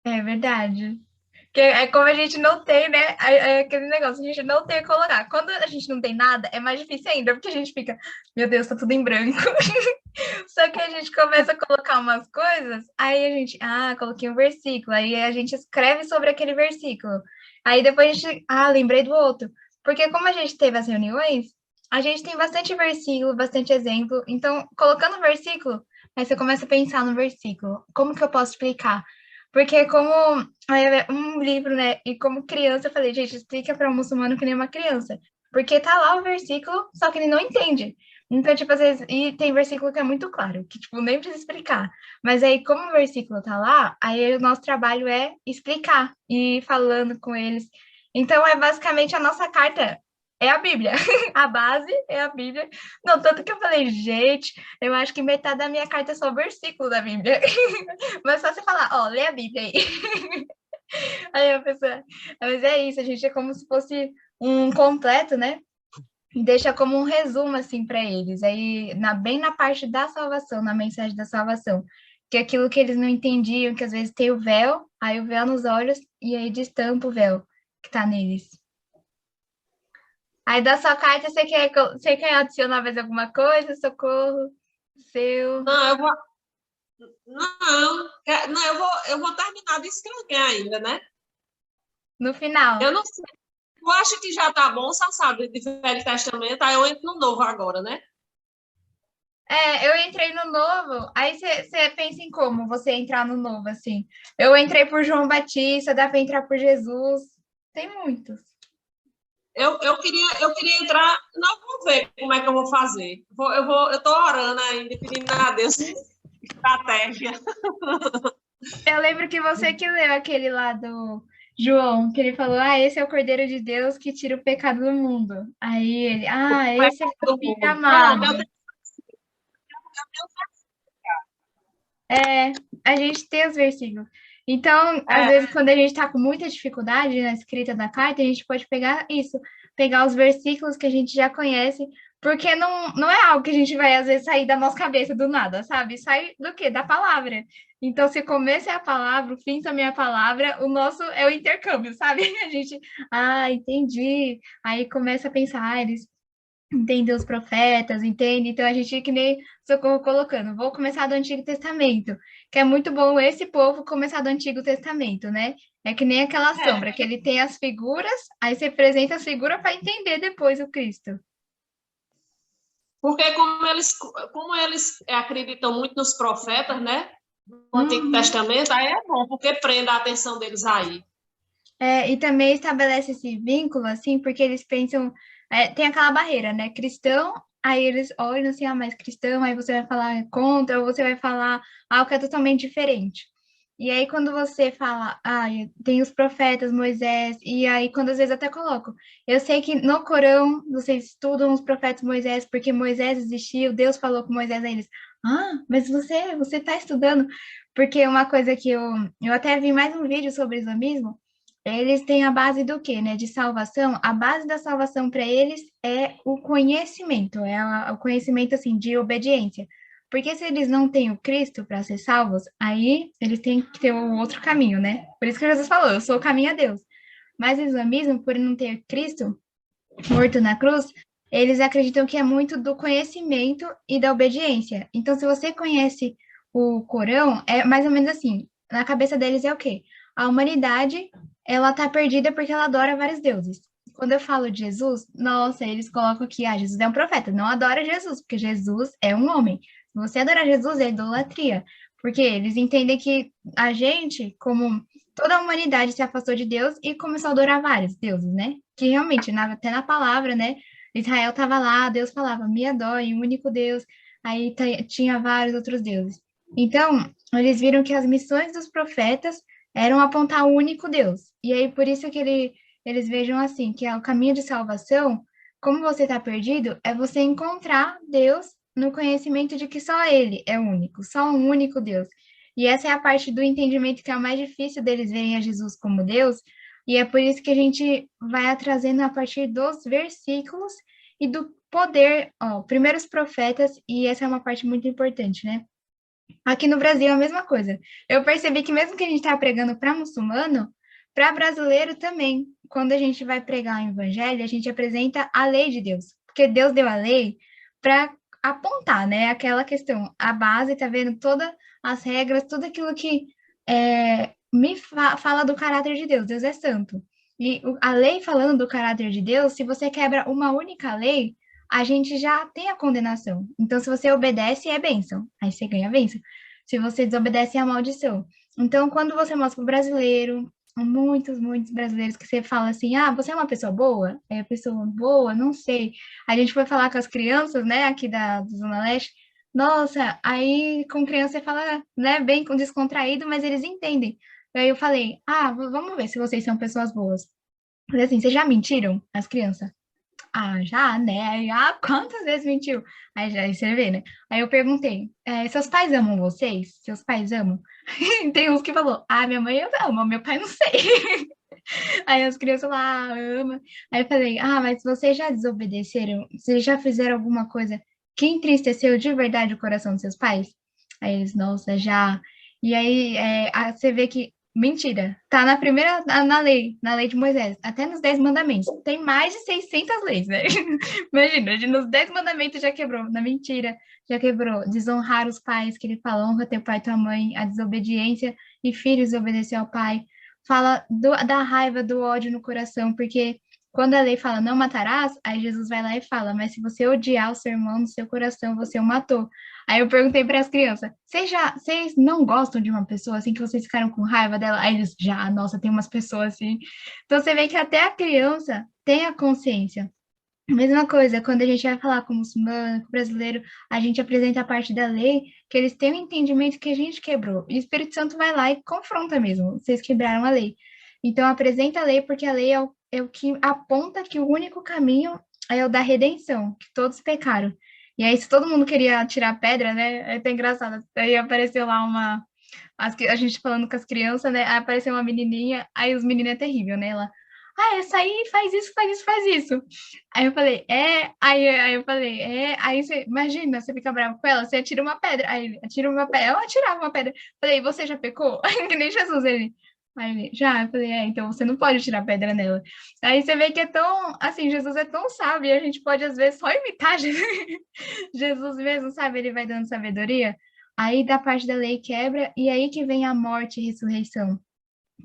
É verdade. Que é como a gente não tem, né? Aquele negócio, a gente não tem o que colocar. Quando a gente não tem nada, é mais difícil ainda, porque a gente fica, meu Deus, tá tudo em branco. Só que a gente começa a colocar umas coisas, aí a gente, coloquei um versículo, aí a gente escreve sobre aquele versículo. Aí depois a gente, lembrei do outro. Porque como a gente teve as reuniões, a gente tem bastante versículo, bastante exemplo. Então, colocando o versículo, aí você começa a pensar no versículo. Como que eu posso explicar? Porque como é um livro, né? E como criança, eu falei, gente, explica para um muçulmano que nem uma criança. Porque tá lá o versículo, só que ele não entende. Então, tipo, às vezes, e tem versículo que é muito claro, que, tipo, nem precisa explicar. Mas aí, como o versículo tá lá, aí o nosso trabalho é explicar e ir falando com eles. Então, é basicamente a nossa carta, é a Bíblia. A base é a Bíblia. Não, tanto que eu falei, gente, eu acho que metade da minha carta é só versículo da Bíblia. Mas só você falar, ó, lê a Bíblia aí. Aí a pessoa, mas é isso, a gente é como se fosse um completo, né? E deixa como um resumo assim para eles. Aí bem na parte da salvação, na mensagem da salvação, que é aquilo que eles não entendiam, que às vezes tem o véu, aí o véu nos olhos e aí destampa o véu que tá neles. Aí da sua carta você quer adicionar mais alguma coisa? Socorro, seu. Não, não, eu vou terminar de escrever ainda, né? No final. Eu não sei. Tu acha que já tá bom, sabe, de Velho Testamento? Aí eu entro no Novo agora, né? É, eu entrei no novo, aí você pensa em como você entrar no novo, assim. Eu entrei por João Batista, dá para entrar por Jesus, tem muitos. Eu queria entrar. Não, vamos ver como é que eu vou fazer. Eu tô orando ainda, pedindo a Deus estratégia. Eu lembro que você que leu aquele lá do João, que ele falou, esse é o Cordeiro de Deus que tira o pecado do mundo. Aí ele, esse é Do o filho mundo. Pronto, amado. É, a gente tem os versículos. Então, às é, vezes, quando a gente está com muita dificuldade na escrita da carta, a gente pode pegar isso, pegar os versículos que a gente já conhece, porque não é algo que a gente vai, às vezes, sair da nossa cabeça do nada, sabe? Sai do quê? Da palavra. Então, se o começo é a palavra, o fim também é a palavra, o nosso é o intercâmbio, sabe? A gente, entendi. Aí começa a pensar, eles entender os profetas, entende? Então a gente que nem Socorro colocando, vou começar do Antigo Testamento, que é muito bom esse povo começar do Antigo Testamento, né? É que nem aquela é. sombra, que ele tem as figuras, aí você apresenta as figuras para entender depois o Cristo. Porque como eles acreditam muito nos profetas, né? No Antigo Uhum. Testamento, aí é bom, porque prende a atenção deles aí. E também estabelece esse vínculo, assim, porque eles pensam, tem aquela barreira, né? Cristão, aí eles olham assim, mas cristão, aí você vai falar contra, ou você vai falar algo que é totalmente diferente. E aí, quando você fala, tem os profetas, Moisés, e aí, quando às vezes até coloco, eu sei que no Corão vocês estudam os profetas Moisés, porque Moisés existiu, Deus falou com Moisés, aí eles, mas você está estudando, porque uma coisa que eu até vi mais um vídeo sobre islamismo, eles têm a base do quê, né? De salvação. A base da salvação para eles é o conhecimento, o conhecimento assim de obediência. Porque se eles não têm o Cristo para ser salvos, aí eles têm que ter o outro caminho, né? Por isso que Jesus falou, eu sou o caminho a Deus. Mas o islamismo, por não ter Cristo morto na cruz, eles acreditam que é muito do conhecimento e da obediência. Então, se você conhece o Corão, é mais ou menos assim. Na cabeça deles é o quê? A humanidade, ela tá perdida porque ela adora vários deuses. Quando eu falo de Jesus, nossa, eles colocam que Jesus é um profeta, não adora Jesus, porque Jesus é um homem. Se você adorar Jesus, é idolatria, porque eles entendem que a gente, como toda a humanidade se afastou de Deus e começou a adorar vários deuses, né? Que realmente, até na palavra, né? Israel estava lá, Deus falava, me adore, o único Deus. Aí tinha vários outros deuses. Então, eles viram que as missões dos profetas eram apontar o único Deus. E aí, por isso que eles vejam assim, que é o caminho de salvação, como você está perdido, é você encontrar Deus no conhecimento de que só Ele é único, só um único Deus. E essa é a parte do entendimento que é a mais difícil deles verem a Jesus como Deus, e é por isso que a gente vai trazendo a partir dos versículos e do poder, ó, primeiros profetas, e essa é uma parte muito importante, né? Aqui no Brasil é a mesma coisa. Eu percebi que mesmo que a gente está pregando para muçulmano, para brasileiro também, quando a gente vai pregar o evangelho, a gente apresenta a lei de Deus, porque Deus deu a lei para apontar, né? Aquela questão, a base, tá vendo? Todas as regras, tudo aquilo que fala do caráter de Deus. Deus é santo. E a lei falando do caráter de Deus, se você quebra uma única lei, a gente já tem a condenação. Então, se você obedece, é bênção. Aí você ganha a bênção. Se você desobedece, é a maldição. Então, quando você mostra para o brasileiro, muitos brasileiros que você fala assim, ah, você é uma pessoa boa? É pessoa boa? Não sei. A gente foi falar com as crianças, né, aqui da Zona Leste, nossa, aí com criança você fala, né, bem descontraído, mas eles entendem. Aí eu falei, ah, vamos ver se vocês são pessoas boas. Falei assim, vocês já mentiram, as crianças? Ah, já, né? Aí, ah, quantas vezes mentiu? Aí você vê, né? Aí eu perguntei, seus pais amam vocês? Seus pais amam? Tem uns que falou, ah, minha mãe ama, meu pai não sei. Aí as crianças lá, ah, ama. Aí eu falei, ah, mas vocês já desobedeceram? Vocês já fizeram alguma coisa que entristeceu de verdade o coração dos seus pais? Aí eles, nossa, já. E aí você vê que, mentira, tá na primeira, na lei de Moisés, até nos 10 mandamentos. Tem mais de 600 leis, né? Imagina, nos 10 mandamentos já quebrou, na mentira, já quebrou. Desonrar os pais, que ele fala, honra teu pai e tua mãe, a desobediência e filhos obedecer ao pai fala da raiva, do ódio no coração, porque quando a lei fala não matarás, aí Jesus vai lá e fala, mas se você odiar o seu irmão no seu coração, você o matou. Aí eu perguntei para as crianças, vocês não gostam de uma pessoa assim que vocês ficaram com raiva dela? Aí eles, já, nossa, tem umas pessoas assim. Então você vê que até a criança tem a consciência. Mesma coisa, quando a gente vai falar com o muçulmano, com o brasileiro, a gente apresenta a parte da lei, que eles têm um entendimento que a gente quebrou. E o Espírito Santo vai lá e confronta mesmo, vocês quebraram a lei. Então, apresenta a lei, porque a lei é o que aponta que o único caminho é o da redenção, que todos pecaram. E aí, se todo mundo queria tirar pedra, né? É até engraçado. Aí apareceu lá a gente falando com as crianças, né? Aí apareceu uma menininha, aí os meninos é terrível, né? Ela, essa aí faz isso, faz isso, faz isso. Aí eu falei, aí eu falei, aí você, imagina, você fica bravo com ela, você atira uma pedra, aí ele atira uma pedra, eu atirava uma pedra, falei, você já pecou? Que nem Jesus, ele, aí ele, já, eu falei, então você não pode tirar pedra nela. Aí você vê que é tão, assim, Jesus é tão sábio, a gente pode às vezes só imitar Jesus, Jesus mesmo, sabe, ele vai dando sabedoria, aí da parte da lei quebra, e aí que vem a morte e ressurreição.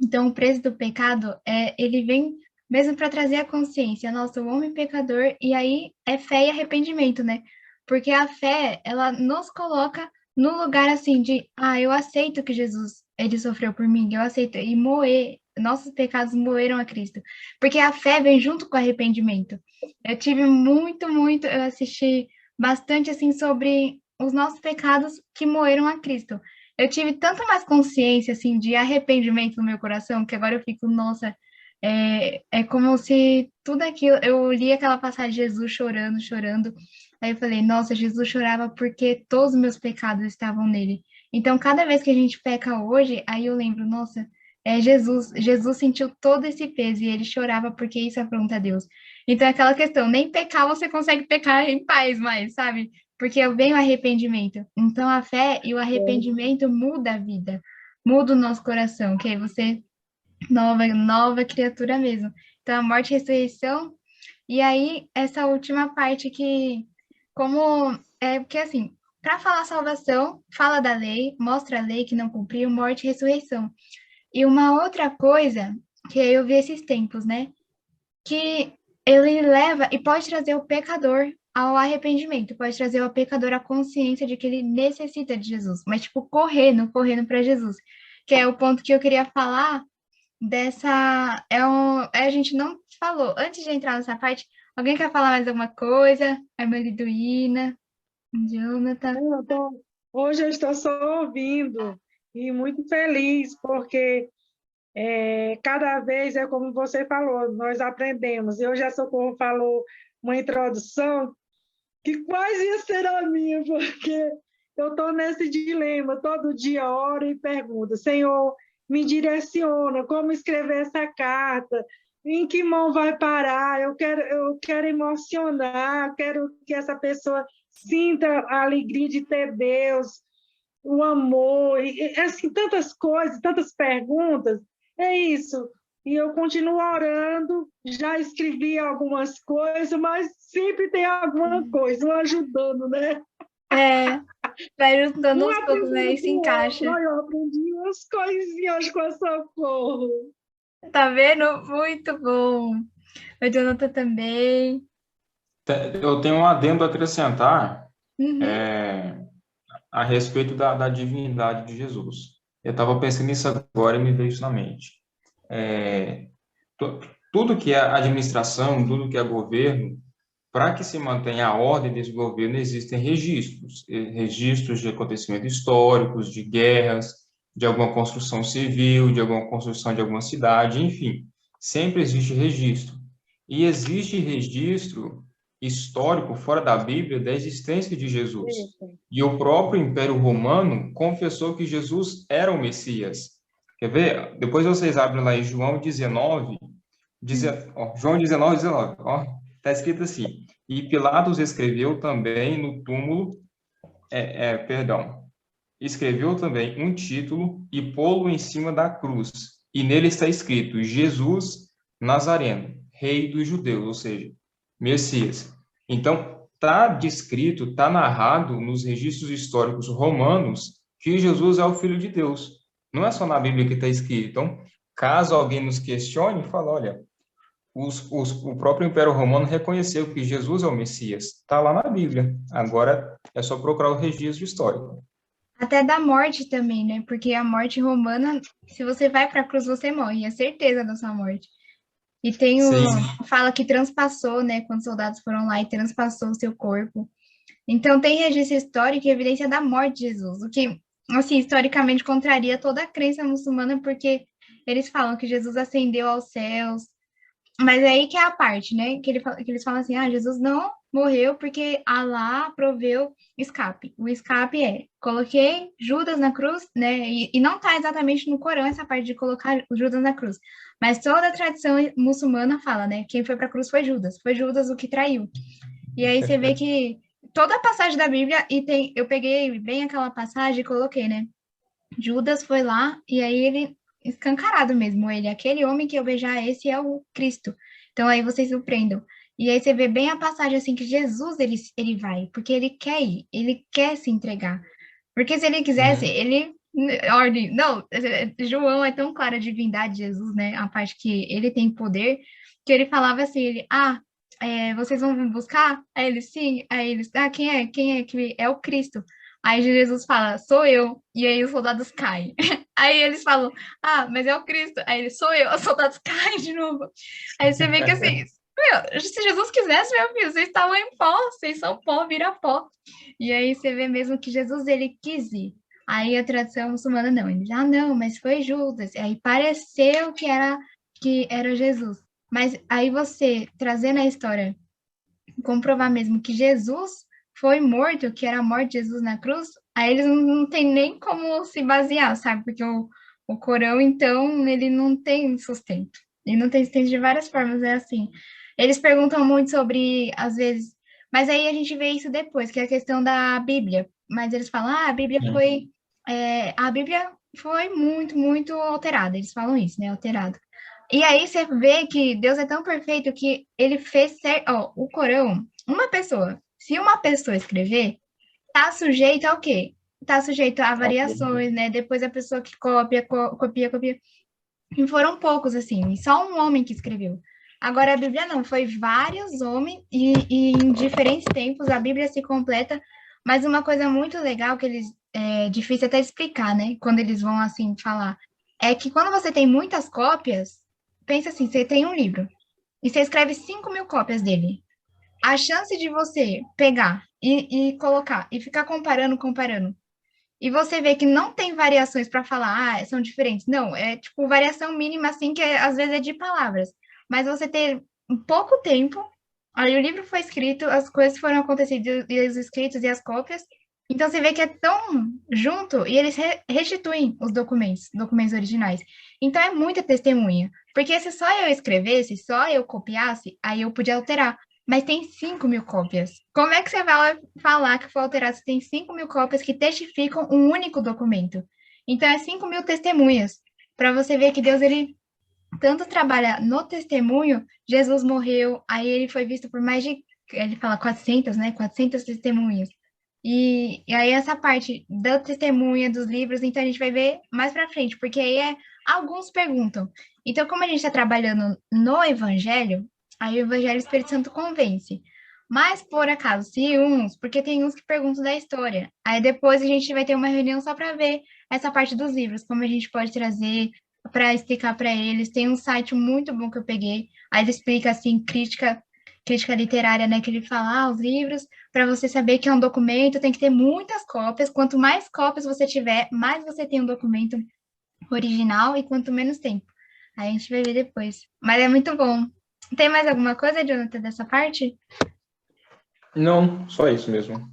Então, o preço do pecado, ele vem mesmo para trazer a consciência, nossa, o homem pecador, e aí é fé e arrependimento, né? Porque a fé, ela nos coloca no lugar assim de, eu aceito que Jesus, ele sofreu por mim, eu aceito, e moer, nossos pecados moeram a Cristo. Porque a fé vem junto com o arrependimento. Eu tive eu assisti bastante assim sobre os nossos pecados que moeram a Cristo. Eu tive tanto mais consciência, assim, de arrependimento no meu coração, que agora eu fico, nossa, é como se tudo aquilo, eu li aquela passagem de Jesus chorando, chorando, aí eu falei, nossa, Jesus chorava porque todos os meus pecados estavam nele. Então, cada vez que a gente peca hoje, aí eu lembro, nossa, Jesus sentiu todo esse peso e ele chorava porque isso afronta a Deus. Então, é aquela questão, nem pecar você consegue pecar em paz mais, sabe? Porque vem o arrependimento. Então, a fé e o arrependimento muda a vida, muda o nosso coração, que aí você, nova criatura mesmo. Então, a morte e a ressurreição, e aí essa última parte que, porque assim, para falar salvação, fala da lei, mostra a lei que não cumpriu, morte e ressurreição. E uma outra coisa, que eu vi esses tempos, né? Que ele leva e pode trazer o pecador ao arrependimento, pode trazer ao pecador a consciência de que ele necessita de Jesus, mas tipo correndo para Jesus, que é o ponto que eu queria falar dessa a gente não falou antes de entrar nessa parte. Alguém quer falar mais alguma coisa? A Meliduína, Jonathan. Hoje eu estou só ouvindo e muito feliz, porque cada vez é como você falou, nós aprendemos. E hoje a Socorro falou uma introdução que quase ia ser a minha, porque eu estou nesse dilema, todo dia oro e pergunto, Senhor, me direciona, como escrever essa carta, em que mão vai parar, eu quero emocionar, eu quero que essa pessoa sinta a alegria de ter Deus, o amor, assim, tantas coisas, tantas perguntas. É isso. E eu continuo orando, já escrevi algumas coisas, mas sempre tem alguma coisa, um ajudando, né? É, vai juntando Um aos poucos, né? aprendendo E se com o outro. encaixa. Olha, eu aprendi umas coisinhas com a Socorro. Tá vendo? Muito bom. O Jonathan também. Eu tenho um adendo a acrescentar Uhum. é, a respeito da divindade de Jesus. Eu estava pensando nisso agora e me veio isso na mente. É, tudo que é administração, tudo que é governo, para que se mantenha a ordem desse governo, existem registros, registros de acontecimentos históricos, de guerras, de alguma construção civil, de alguma construção de alguma cidade, enfim, sempre existe registro. E existe registro histórico fora da Bíblia da existência de Jesus. E o próprio Império Romano confessou que Jesus era o Messias. Quer ver? Depois vocês abrem lá em João 19, João 19, 19, ó, está escrito assim: e Pilatos escreveu também no túmulo, perdão, escreveu também um título e pô-lo em cima da cruz. E nele está escrito: Jesus Nazareno, Rei dos Judeus, ou seja, Messias. Então, está descrito, está narrado nos registros históricos romanos que Jesus é o Filho de Deus. Não é só na Bíblia que está escrito. Então, caso alguém nos questione, fala: olha, o próprio Império Romano reconheceu que Jesus é o Messias. Está lá na Bíblia. Agora é só procurar o registro histórico. Até da morte também, né? Porque a morte romana, se você vai para a cruz, você morre, é certeza da sua morte. E tem Sim. fala que transpassou, né? Quando os soldados foram lá e transpassou o seu corpo. Então tem registro histórico e evidência da morte de Jesus, o que, assim, historicamente contraria toda a crença muçulmana, porque eles falam que Jesus ascendeu aos céus. Mas é aí que é a parte, né? Que eles falam assim: Jesus não morreu porque Alá proveu escape. O escape coloquei Judas na cruz, né? E não está exatamente no Corão essa parte de colocar Judas na cruz. Mas toda a tradição muçulmana fala, né? Quem foi para a cruz foi Judas o que traiu. E aí você vê que toda a passagem da Bíblia, eu peguei bem aquela passagem e coloquei, né? Judas foi lá e aí ele escancarado mesmo, aquele homem que eu beijar, esse é o Cristo. Então aí vocês surpreendam. E aí você vê bem a passagem assim que Jesus ele vai, porque ele quer ir, ele quer se entregar. Porque se ele quisesse, ele ordem, não, João é tão claro a divindade de Jesus, né? A parte que ele tem poder, que ele falava assim, vocês vão me buscar? Aí eles, sim. Aí eles, quem é? Quem é que é o Cristo? Aí Jesus fala, sou eu. E aí os soldados caem. Aí eles falam, mas é o Cristo. Aí ele, sou eu. Os soldados caem de novo. Aí você vê que assim, meu, se Jesus quisesse, meu filho, vocês estavam em pó, vocês são pó, vira pó. E aí você vê mesmo que Jesus, ele quis ir. Aí a tradição muçulmana, não. Ele, não, mas foi Judas. Aí pareceu que era Jesus. Mas aí você, trazendo a história, comprovar mesmo que Jesus foi morto, que era a morte de Jesus na cruz, aí eles não tem nem como se basear, sabe? Porque o Corão, então, ele não tem sustento. Ele não tem sustento de várias formas, é assim. Eles perguntam muito sobre, às vezes, mas aí a gente vê isso depois, que é a questão da Bíblia. Mas eles falam, a Bíblia foi muito, muito alterada. Eles falam isso, né? Alterada. E aí você vê que Deus é tão perfeito que ele fez certo. Ó, o Corão, se uma pessoa escrever, tá sujeito ao quê? Tá sujeito a variações, né? Depois a pessoa que copia. E foram poucos, assim, e só um homem que escreveu. Agora a Bíblia não, foi vários homens e em diferentes tempos a Bíblia se completa, mas uma coisa muito legal que é difícil até explicar, né? Quando eles vão assim falar, é que quando você tem muitas cópias, pensa assim, você tem um livro e você escreve 5.000 cópias dele. A chance de você pegar e colocar e ficar comparando, e você vê que não tem variações para falar, são diferentes. Não, é tipo variação mínima, assim, que às vezes é de palavras. Mas você ter um pouco tempo, aí o livro foi escrito, as coisas foram acontecendo, e os escritos e as cópias. Então você vê que é tão junto, e eles restituem os documentos originais. Então é muita testemunha. Porque se só eu escrevesse, só eu copiasse, aí eu podia alterar. mas tem 5.000 cópias. Como é que você vai falar que foi alterado se tem 5.000 cópias que testificam um único documento? Então, é 5.000 testemunhas, para você ver que Deus, ele tanto trabalha no testemunho. Jesus morreu, aí ele foi visto por mais de, ele fala 400, né? 400 testemunhas. E aí essa parte da testemunha, dos livros, então a gente vai ver mais para frente, porque aí alguns perguntam. Então, como a gente está trabalhando no Evangelho, aí o Evangelho o Espírito Santo convence. Mas, por acaso, se uns, porque tem uns que perguntam da história, aí depois a gente vai ter uma reunião só para ver essa parte dos livros, como a gente pode trazer para explicar para eles. Tem um site muito bom que eu peguei, aí ele explica assim, crítica literária, né, que ele fala, os livros, para você saber que é um documento, tem que ter muitas cópias. Quanto mais cópias você tiver, mais você tem um documento original, e quanto menos tempo. Aí a gente vai ver depois. Mas é muito bom. Tem mais alguma coisa, Jonathan, dessa parte? Não, só isso mesmo.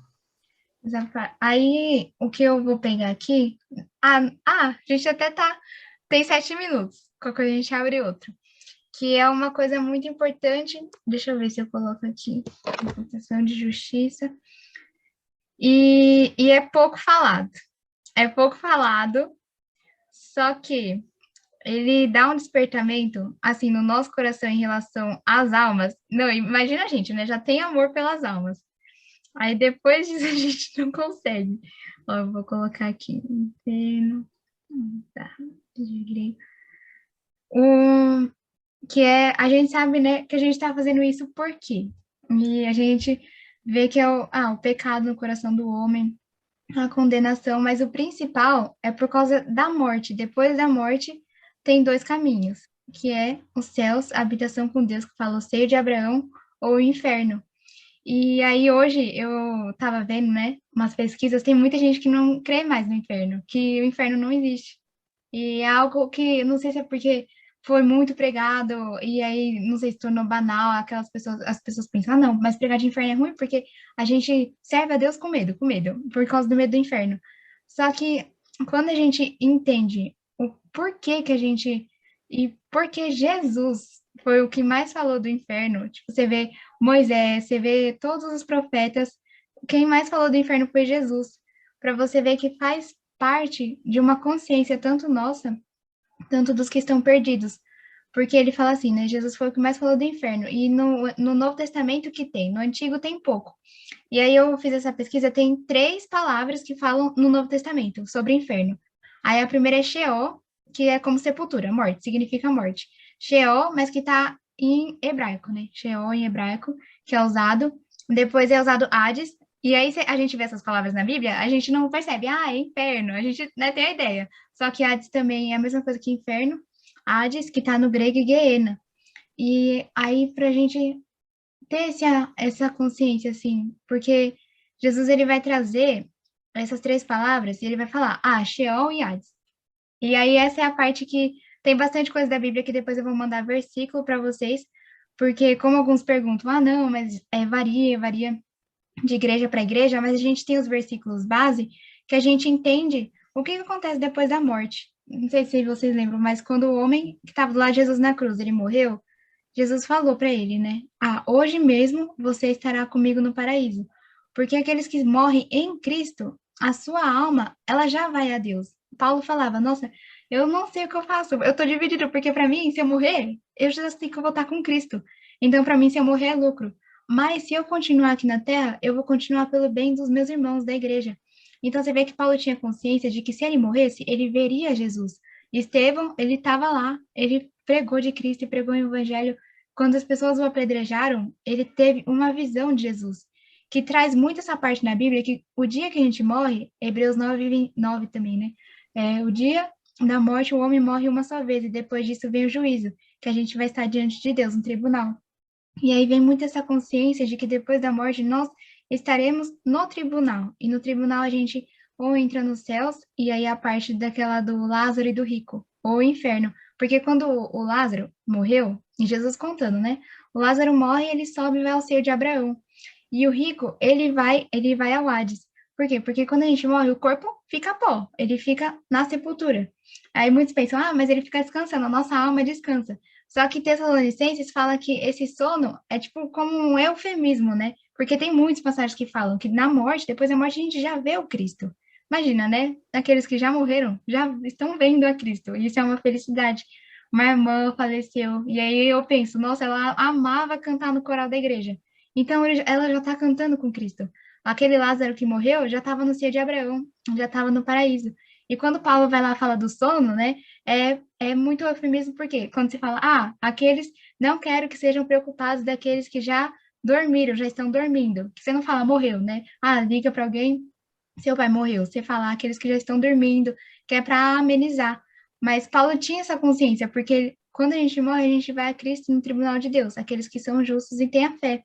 Aí, o que eu vou pegar aqui... a gente até tem 7 minutos. Qualquer coisa a gente abre outro. Que é uma coisa muito importante. Deixa eu ver se eu coloco aqui. Imputação de justiça. E é pouco falado. É pouco falado, só que ele dá um despertamento, assim, no nosso coração em relação às almas. Não, imagina a gente, né? Já tem amor pelas almas. Aí depois disso a gente não consegue. Ó, eu vou colocar aqui. Inferno. Tá, desvirei. Que é, a gente sabe, né, que a gente está fazendo isso por quê? E a gente vê que é o pecado no coração do homem, a condenação, mas o principal é por causa da morte. Depois da morte, tem 2 caminhos, que é os céus, a habitação com Deus, que fala o seio de Abraão, ou o inferno. E aí hoje eu estava vendo, né, umas pesquisas, tem muita gente que não crê mais no inferno, que o inferno não existe. E é algo que, não sei se é porque foi muito pregado, e aí, não sei, se tornou banal, as pessoas pensam, não, mas pregar de inferno é ruim porque a gente serve a Deus com medo, por causa do medo do inferno. Só que, quando a gente entende o porquê que a gente, e porque Jesus foi o que mais falou do inferno, tipo, você vê Moisés, você vê todos os profetas, quem mais falou do inferno foi Jesus, para você ver que faz parte de uma consciência tanto nossa, tanto dos que estão perdidos. Porque ele fala assim, né? Jesus foi o que mais falou do inferno. E no Novo Testamento que tem, no Antigo tem pouco. E aí eu fiz essa pesquisa, tem 3 palavras que falam no Novo Testamento sobre inferno. Aí a primeira é Sheol, que é como sepultura, morte, significa morte. Sheol, mas que está em hebraico, né? Sheol em hebraico, que é usado. Depois é usado Hades. E aí a gente vê essas palavras na Bíblia, a gente não percebe, é inferno, a gente, né, tem a ideia. Só que Hades também é a mesma coisa que inferno. Hades, que está no grego, e Geena. E aí, para a gente ter essa consciência, assim, porque Jesus, ele vai trazer essas 3 palavras e ele vai falar, Sheol e Hades. E aí, essa é a parte que tem bastante coisa da Bíblia que depois eu vou mandar versículo para vocês, porque como alguns perguntam, não, mas varia de igreja para igreja, mas a gente tem os versículos base que a gente entende o que acontece depois da morte. Não sei se vocês lembram, mas quando o homem que estava do lado de Jesus na cruz, ele morreu, Jesus falou para ele, né? Hoje mesmo você estará comigo no paraíso. Porque aqueles que morrem em Cristo, a sua alma, ela já vai a Deus. Paulo falava, nossa, eu não sei o que eu faço, eu tô dividido, porque para mim, se eu morrer, eu já tenho que voltar com Cristo. Então, para mim, se eu morrer é lucro. Mas se eu continuar aqui na Terra, eu vou continuar pelo bem dos meus irmãos da igreja. Então, você vê que Paulo tinha consciência de que se ele morresse, ele veria Jesus. Estevão, ele estava lá, ele pregou de Cristo e pregou o evangelho. Quando as pessoas o apedrejaram, ele teve uma visão de Jesus, que traz muito essa parte na Bíblia, que o dia que a gente morre, Hebreus 9 também, né? O dia da morte, o homem morre uma só vez, e depois disso vem o juízo, que a gente vai estar diante de Deus, no tribunal. E aí vem muito essa consciência de que depois da morte nós estaremos no tribunal. E no tribunal a gente ou entra nos céus, e aí a parte daquela do Lázaro e do rico, ou inferno. Porque quando o Lázaro morreu, e Jesus contando, né? O Lázaro morre, ele sobe e vai ao seio de Abraão. E o rico, ele vai ao Hades. Por quê? Porque quando a gente morre, o corpo fica pó, ele fica na sepultura. Aí muitos pensam, mas ele fica descansando, a nossa alma descansa. Só que Tessalonicenses fala que esse sono é tipo como um eufemismo, né? Porque tem muitas passagens que falam que na morte, depois da morte, a gente já vê o Cristo. Imagina, né? Aqueles que já morreram, já estão vendo a Cristo. Isso é uma felicidade. Uma irmã faleceu. E aí eu penso, nossa, ela amava cantar no coral da igreja. Então ela já está cantando com Cristo. Aquele Lázaro que morreu já estava no seio de Abraão, já estava no paraíso. E quando Paulo vai lá falar do sono, né? É muito eufemismo, porque quando se fala, aqueles não quero que sejam preocupados daqueles que já dormiram, já estão dormindo. Que você não fala morreu, né? Liga para alguém, seu pai morreu. Você fala aqueles que já estão dormindo, que é para amenizar. Mas Paulo tinha essa consciência, porque quando a gente morre, a gente vai a Cristo no tribunal de Deus, aqueles que são justos e têm a fé.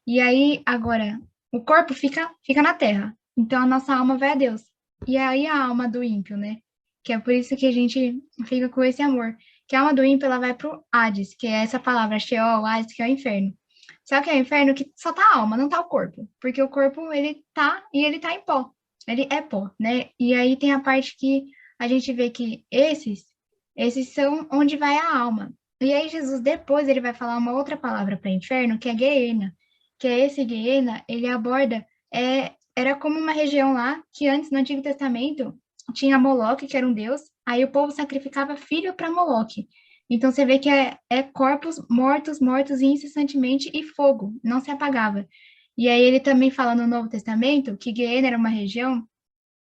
E aí, agora, o corpo fica na terra. Então, a nossa alma vai a Deus. E aí, a alma do ímpio, né? Que é por isso que a gente fica com esse amor. Que a alma do ímpio, ela vai pro Hades, que é essa palavra, Sheol, Hades, que é o inferno. Só que é o inferno que só tá a alma, não tá o corpo. Porque o corpo, ele tá em pó. Ele é pó, né? E aí tem a parte que a gente vê que esses são onde vai a alma. E aí Jesus, depois, ele vai falar uma outra palavra para inferno, que é Geena, que é esse Geena, ele aborda, era como uma região lá, que antes, no Antigo Testamento, tinha Moloque, que era um deus, aí o povo sacrificava filho para Moloque. Então, você vê que é corpos mortos incessantemente, e fogo, não se apagava. E aí ele também fala no Novo Testamento que Geena era uma região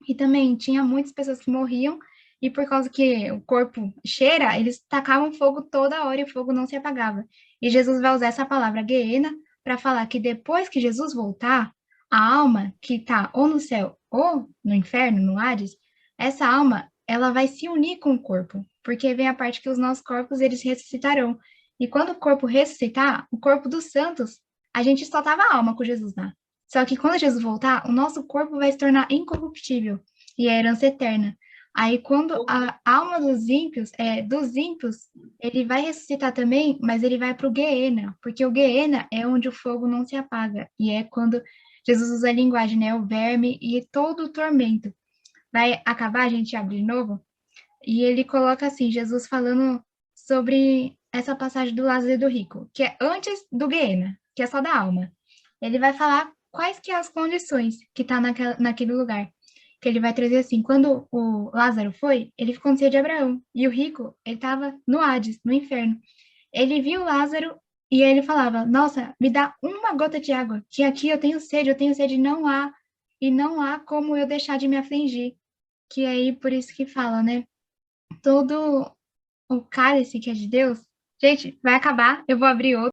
e também tinha muitas pessoas que morriam, e por causa que o corpo cheira, eles tacavam fogo toda hora e o fogo não se apagava. E Jesus vai usar essa palavra Geena para falar que depois que Jesus voltar, a alma que está ou no céu ou no inferno, no Hades, essa alma, ela vai se unir com o corpo, porque vem a parte que os nossos corpos, eles ressuscitarão. E quando o corpo ressuscitar, o corpo dos santos, a gente só tava a alma com Jesus lá. Só que quando Jesus voltar, o nosso corpo vai se tornar incorruptível e é herança eterna. Aí, quando a alma dos ímpios, ele vai ressuscitar também, mas ele vai para o Geena, porque o Geena é onde o fogo não se apaga. E é quando Jesus usa a linguagem, né? O verme e todo o tormento. Vai acabar, a gente abre de novo, e ele coloca assim, Jesus falando sobre essa passagem do Lázaro e do rico, que é antes do Geena, que é só da alma. Ele vai falar quais que é as condições que está naquele lugar. Que ele vai trazer assim, quando o Lázaro foi, ele ficou no seio de Abraão, e o rico, ele estava no Hades, no inferno. Ele viu Lázaro e ele falava, nossa, me dá uma gota de água, que aqui eu tenho sede, e não há como eu deixar de me afligir. Que aí, por isso que fala, né? Todo o cálice que é de Deus, gente, vai acabar, eu vou abrir outro.